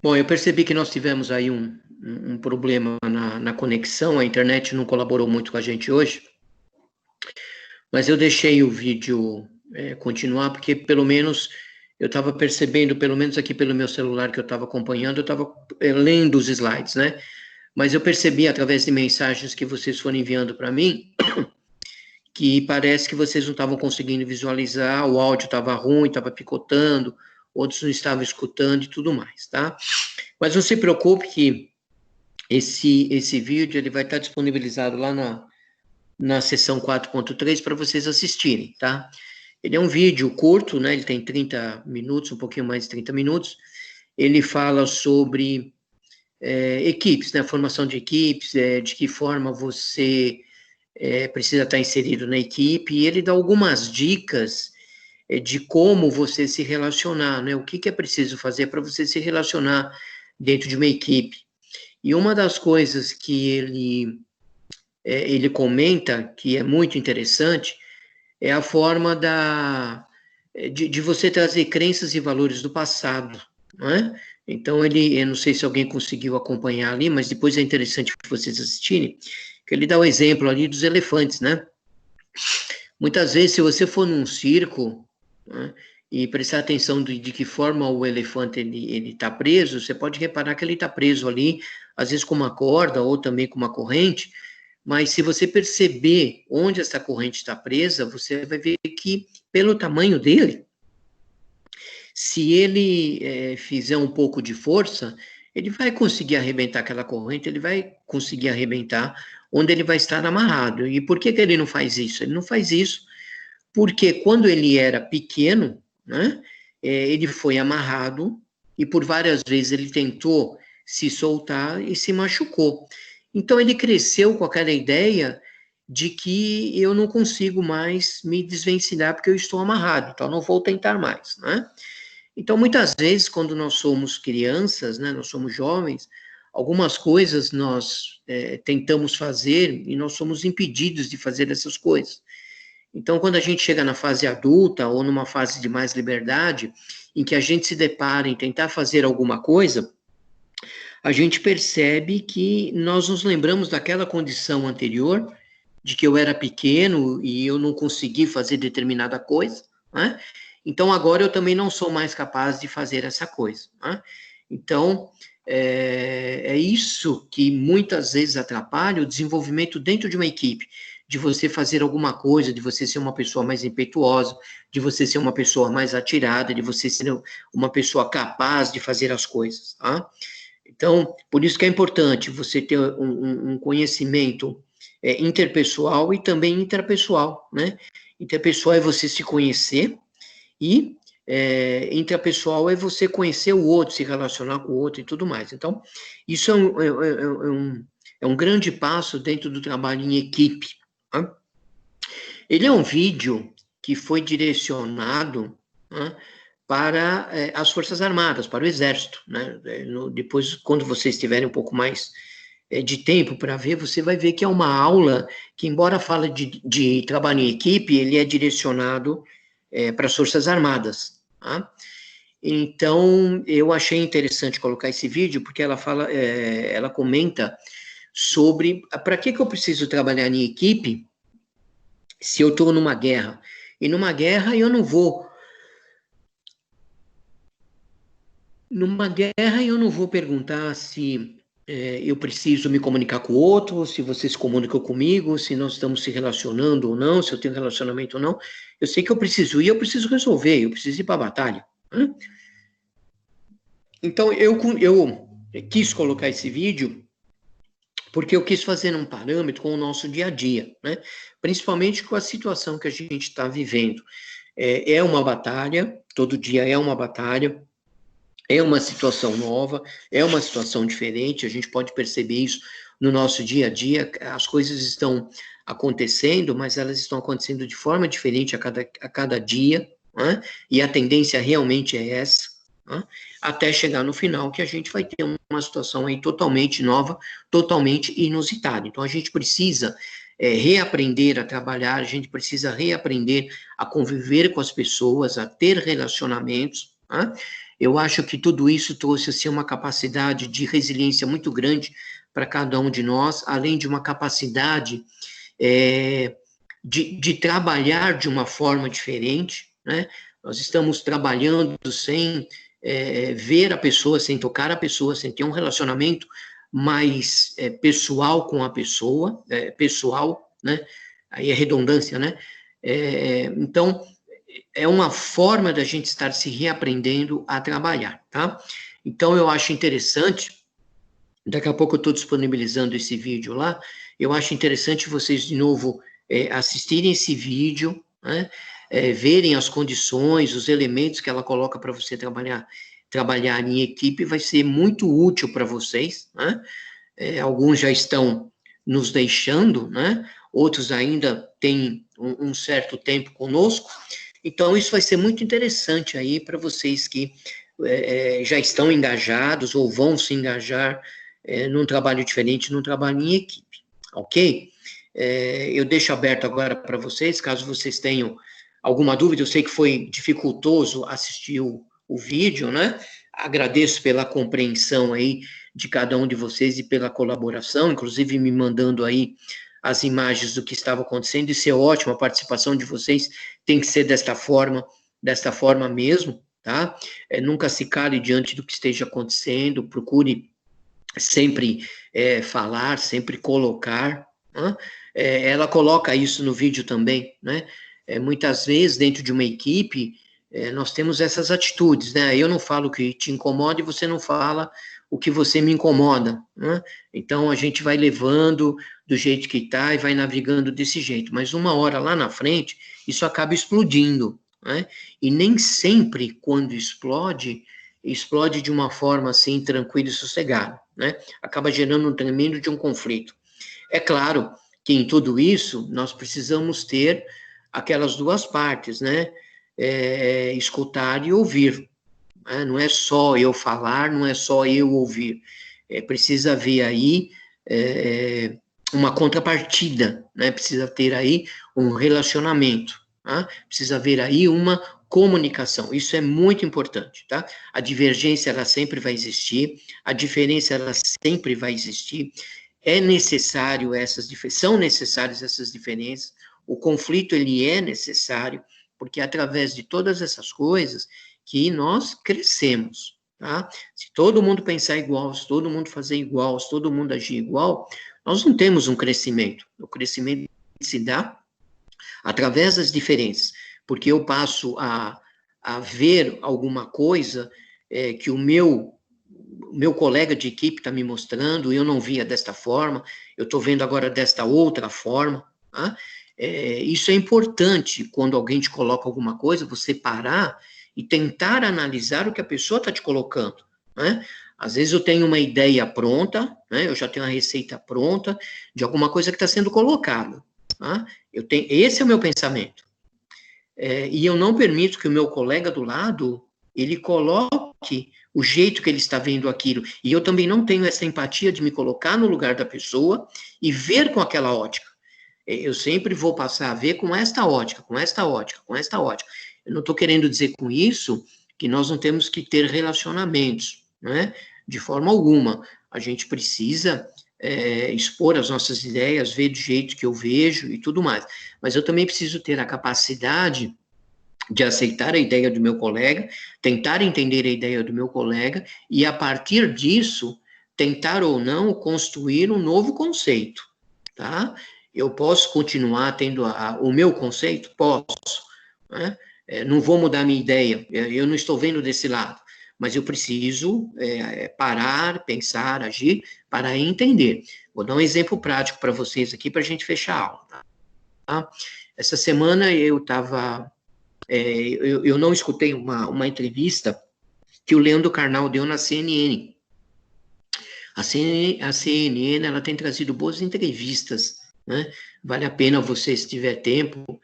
Bom, eu percebi que nós tivemos aí um problema na conexão, a internet não colaborou muito com a gente hoje, mas eu deixei o vídeo continuar, porque pelo menos eu estava percebendo, pelo menos aqui pelo meu celular que eu estava acompanhando, eu estava lendo os slides, né? Mas eu percebi através de mensagens que vocês foram enviando para mim, que parece que vocês não estavam conseguindo visualizar, o áudio estava ruim, estava picotando, outros não estavam escutando e tudo mais, tá? Mas não se preocupe que esse vídeo ele vai estar disponibilizado lá na seção 4.3 para vocês assistirem, tá? Ele é um vídeo curto, né? Ele tem 30 minutos, um pouquinho mais de 30 minutos. Ele fala sobre equipes, né? Formação de equipes, de que forma você precisa estar inserido na equipe, e ele dá algumas dicas de como você se relacionar, né? O que é preciso fazer para você se relacionar dentro de uma equipe. E uma das coisas que ele comenta, que é muito interessante, é a forma de você trazer crenças e valores do passado, não é? Então, eu não sei se alguém conseguiu acompanhar ali, mas depois é interessante vocês assistirem, que ele dá o exemplo ali dos elefantes, né? Muitas vezes, se você for num circo, né, e prestar atenção de que forma o elefante ele está preso, você pode reparar que ele está preso ali, às vezes com uma corda ou também com uma corrente, mas se você perceber onde essa corrente está presa, você vai ver que, pelo tamanho dele, se ele fizer um pouco de força, ele vai conseguir arrebentar aquela corrente, ele vai conseguir arrebentar onde ele vai estar amarrado. E por que ele não faz isso? Ele não faz isso porque quando ele era pequeno, né, ele foi amarrado e por várias vezes ele tentou se soltar e se machucou. Então ele cresceu com aquela ideia de que eu não consigo mais me desvencilhar porque eu estou amarrado, então não vou tentar mais, né? Então muitas vezes quando nós somos crianças, né, nós somos jovens, algumas coisas nós tentamos fazer e nós somos impedidos de fazer essas coisas. Então, quando a gente chega na fase adulta ou numa fase de mais liberdade, em que a gente se depara em tentar fazer alguma coisa, a gente percebe que nós nos lembramos daquela condição anterior, de que eu era pequeno e eu não consegui fazer determinada coisa, né? Então, agora eu também não sou mais capaz de fazer essa coisa, né? Então, é isso que muitas vezes atrapalha o desenvolvimento dentro de uma equipe, de você fazer alguma coisa, de você ser uma pessoa mais impetuosa, de você ser uma pessoa mais atirada, de você ser uma pessoa capaz de fazer as coisas, tá? Então, por isso que é importante você ter um conhecimento interpessoal e também intrapessoal, né? Interpessoal é você se conhecer e intrapessoal é você conhecer o outro, se relacionar com o outro e tudo mais. Então, isso é um grande passo dentro do trabalho em equipe. Tá? Ele é um vídeo que foi direcionado, né, para as Forças Armadas, para o Exército. Né? Depois, quando vocês tiverem um pouco mais de tempo para ver, você vai ver que é uma aula que, embora fale de trabalho em equipe, ele é direcionado para as Forças Armadas. Tá? Então, eu achei interessante colocar esse vídeo, porque ela comenta sobre para que eu preciso trabalhar em equipe se eu estou numa guerra. E numa guerra eu não vou... Numa guerra eu não vou perguntar se eu preciso me comunicar com o outro, se você se comunica comigo, se nós estamos se relacionando ou não, se eu tenho relacionamento ou não. Eu sei que eu preciso ir, eu preciso resolver, eu preciso ir para a batalha. Né? Então, eu quis colocar esse vídeo porque eu quis fazer um parâmetro com o nosso dia a dia, né? Principalmente com a situação que a gente está vivendo. É uma batalha, todo dia é uma batalha, é uma situação nova, é uma situação diferente, a gente pode perceber isso no nosso dia a dia, as coisas estão acontecendo, mas elas estão acontecendo de forma diferente a cada dia, né? E a tendência realmente é essa, né? Até chegar no final, que a gente vai ter uma situação aí totalmente nova, totalmente inusitada. Então, a gente precisa reaprender a trabalhar, a gente precisa reaprender a conviver com as pessoas, a ter relacionamentos, né? Eu acho que tudo isso trouxe assim, uma capacidade de resiliência muito grande para cada um de nós, além de uma capacidade de trabalhar de uma forma diferente, né? Nós estamos trabalhando sem ver a pessoa, sem tocar a pessoa, sem ter um relacionamento mais pessoal com a pessoa, pessoal, né? Aí é redundância, né? Então, é uma forma da gente estar se reaprendendo a trabalhar, tá? Então, eu acho interessante, daqui a pouco eu estou disponibilizando esse vídeo lá, eu acho interessante vocês, de novo, assistirem esse vídeo, né? Verem as condições, os elementos que ela coloca para você trabalhar em equipe, vai ser muito útil para vocês, né? Alguns já estão nos deixando, né? Outros ainda têm um certo tempo conosco, então isso vai ser muito interessante aí para vocês que já estão engajados ou vão se engajar num trabalho diferente, num trabalho em equipe, ok? Eu deixo aberto agora para vocês, caso vocês tenham alguma dúvida. Eu sei que foi dificultoso assistir o vídeo, né? Agradeço pela compreensão aí de cada um de vocês e pela colaboração, inclusive me mandando aí as imagens do que estava acontecendo. Isso é ótimo, a participação de vocês tem que ser desta forma mesmo, tá? Nunca se cale diante do que esteja acontecendo, procure sempre falar, sempre colocar, né? Ela coloca isso no vídeo também, né? Muitas vezes, dentro de uma equipe, nós temos essas atitudes, né? Eu não falo o que te incomoda e você não fala o que você me incomoda, né? Então, a gente vai levando do jeito que está e vai navegando desse jeito, mas uma hora lá na frente, isso acaba explodindo, né? E nem sempre, quando explode de uma forma assim, tranquila e sossegada, né? Acaba gerando um tremendo de um conflito. É claro que em tudo isso, nós precisamos ter aquelas duas partes, né? Escutar e ouvir. Né? Não é só eu falar, não é só eu ouvir. Precisa haver aí uma contrapartida, né? Precisa ter aí um relacionamento, tá? Precisa haver aí uma comunicação. Isso é muito importante, tá? A divergência, ela sempre vai existir, a diferença, ela sempre vai existir. São necessárias essas diferenças, o conflito, ele é necessário, porque é através de todas essas coisas que nós crescemos, tá? Se todo mundo pensar igual, se todo mundo fazer igual, se todo mundo agir igual, nós não temos um crescimento. O crescimento se dá através das diferenças, porque eu passo a ver alguma coisa que o meu colega de equipe está me mostrando, eu não via desta forma, eu estou vendo agora desta outra forma, tá? Isso é importante quando alguém te coloca alguma coisa, você parar e tentar analisar o que a pessoa está te colocando, né? Às vezes eu tenho uma ideia pronta, né? Eu já tenho uma receita pronta de alguma coisa que está sendo colocada, tá? Esse é o meu pensamento. E eu não permito que o meu colega do lado, ele coloque o jeito que ele está vendo aquilo. E eu também não tenho essa empatia de me colocar no lugar da pessoa e ver com aquela ótica. Eu sempre vou passar a ver com esta ótica, com esta ótica, com esta ótica. Eu não estou querendo dizer com isso que nós não temos que ter relacionamentos, né? De forma alguma. A gente precisa expor as nossas ideias, ver do jeito que eu vejo e tudo mais. Mas eu também preciso ter a capacidade de aceitar a ideia do meu colega, tentar entender a ideia do meu colega e, a partir disso, tentar ou não construir um novo conceito, tá? Eu posso continuar tendo o meu conceito? Posso, né? Não vou mudar minha ideia, eu não estou vendo desse lado, mas eu preciso parar, pensar, agir, para entender. Vou dar um exemplo prático para vocês aqui, para a gente fechar a aula, tá? Essa semana eu estava... eu não escutei uma entrevista que o Leandro Carnal deu na CNN. A CNN, ela tem trazido boas entrevistas, né? Vale a pena você, se tiver tempo,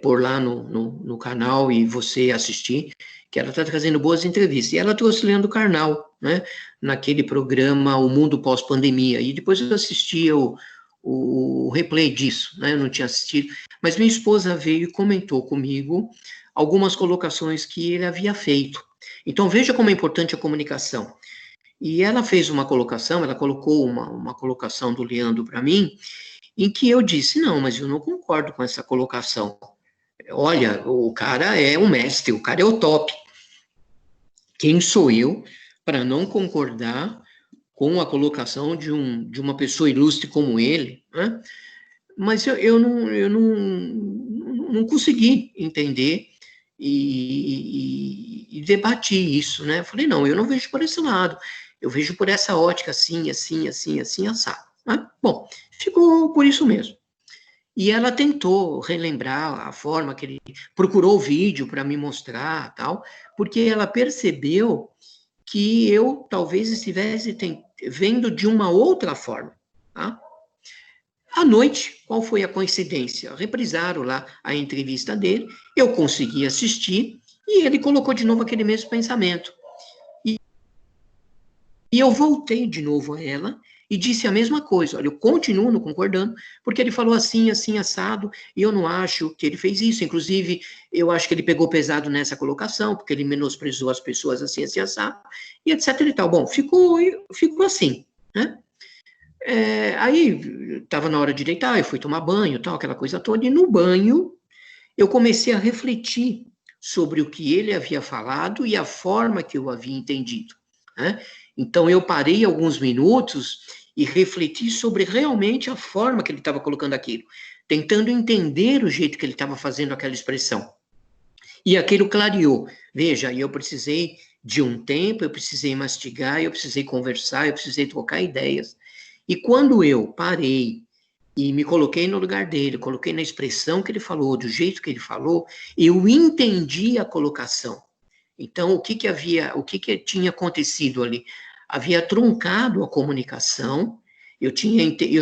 pôr lá no canal e você assistir, que ela está trazendo boas entrevistas. E ela trouxe o Leandro Carnal, né? Naquele programa O Mundo Pós-Pandemia. E depois eu assisti o replay disso, né? Eu não tinha assistido. Mas minha esposa veio e comentou comigo algumas colocações que ele havia feito. Então, veja como é importante a comunicação. E ela fez uma colocação, ela colocou uma colocação do Leandro para mim, em que eu disse, não, mas eu não concordo com essa colocação. Olha, o cara é um mestre, o cara é o top. Quem sou eu para não concordar com a colocação de uma pessoa ilustre como ele, né? Mas eu não consegui entender e debati isso, né? Falei, não, eu não vejo por esse lado, eu vejo por essa ótica, assim, assim, assim, assim, assado. Né? Bom, ficou por isso mesmo. E ela tentou relembrar a forma que ele procurou o vídeo para me mostrar, tal, porque ela percebeu que eu talvez estivesse vendo de uma outra forma. Tá? À noite, qual foi a coincidência? Reprisaram lá a entrevista dele, eu consegui assistir, e ele colocou de novo aquele mesmo pensamento. E eu voltei de novo a ela e disse a mesma coisa. Olha, eu continuo não concordando, porque ele falou assim, assim, assado, e eu não acho que ele fez isso. Inclusive, eu acho que ele pegou pesado nessa colocação, porque ele menosprezou as pessoas assim, assim, assado, e etc e tal. Bom, ficou assim, né? Aí, estava na hora de deitar, eu fui tomar banho, tal, aquela coisa toda, e no banho, eu comecei a refletir sobre o que ele havia falado e a forma que eu havia entendido, né? Então, eu parei alguns minutos e refleti sobre realmente a forma que ele estava colocando aquilo, tentando entender o jeito que ele estava fazendo aquela expressão. E aquilo clareou. Veja, eu precisei de um tempo, eu precisei mastigar, eu precisei conversar, eu precisei trocar ideias. E quando eu parei e me coloquei no lugar dele, coloquei na expressão que ele falou, do jeito que ele falou, eu entendi a colocação. Então, o que tinha acontecido ali? Havia truncado a comunicação, eu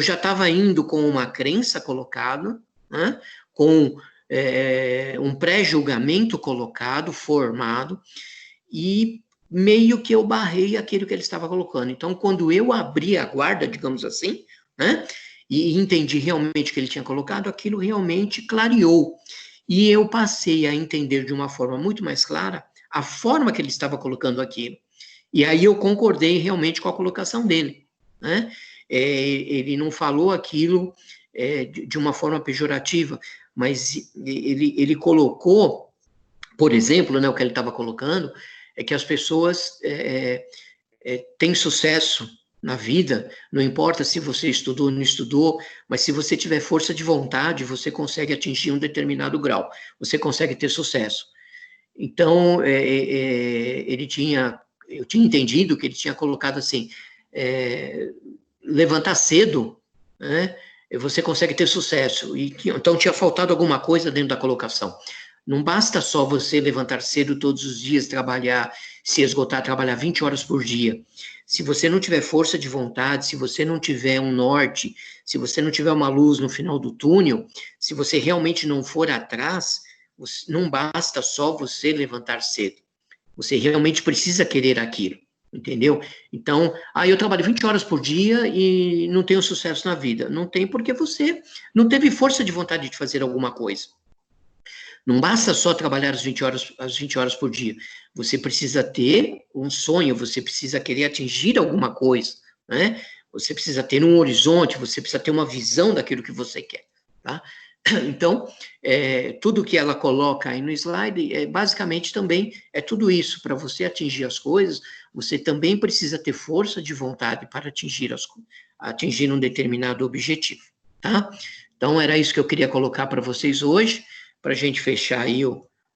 já estava indo com uma crença colocada, né? Com um pré-julgamento colocado, formado, e meio que eu barrei aquilo que ele estava colocando. Então, quando eu abri a guarda, digamos assim, né? E entendi realmente o que ele tinha colocado, aquilo realmente clareou. E eu passei a entender de uma forma muito mais clara a forma que ele estava colocando aquilo. E aí eu concordei realmente com a colocação dele, né? Ele não falou aquilo de uma forma pejorativa, mas ele colocou, por exemplo, né, o que ele estava colocando, é que as pessoas têm sucesso na vida, não importa se você estudou ou não estudou, mas se você tiver força de vontade, você consegue atingir um determinado grau, você consegue ter sucesso. Então, eu tinha entendido que ele tinha colocado assim, levantar cedo, né, você consegue ter sucesso. Então, tinha faltado alguma coisa dentro da colocação. Não basta só você levantar cedo todos os dias, trabalhar, se esgotar, trabalhar 20 horas por dia. Se você não tiver força de vontade, se você não tiver um norte, se você não tiver uma luz no final do túnel, se você realmente não for atrás, não basta só você levantar cedo. Você realmente precisa querer aquilo, entendeu? Então, eu trabalho 20 horas por dia e não tenho sucesso na vida. Não tem porque você não teve força de vontade de fazer alguma coisa. Não basta só trabalhar as 20 horas por dia. Você precisa ter um sonho, você precisa querer atingir alguma coisa, né? Você precisa ter um horizonte, você precisa ter uma visão daquilo que você quer, tá? Então, tudo que ela coloca aí no slide, basicamente também é tudo isso. Para você atingir as coisas, você também precisa ter força de vontade para atingir um determinado objetivo, tá? Então, era isso que eu queria colocar para vocês hoje, para a gente fechar aí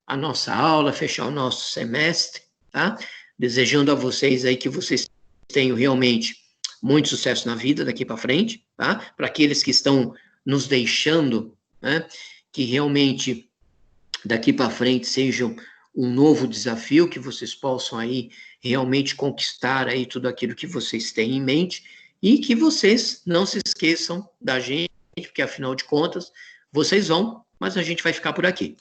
a nossa aula, fechar o nosso semestre, tá? Desejando a vocês aí que vocês tenham realmente muito sucesso na vida daqui para frente, tá? Para aqueles que estão nos deixando, né? Que realmente daqui para frente seja um novo desafio, que vocês possam aí realmente conquistar aí tudo aquilo que vocês têm em mente e que vocês não se esqueçam da gente, porque afinal de contas, vocês vão, mas a gente vai ficar por aqui.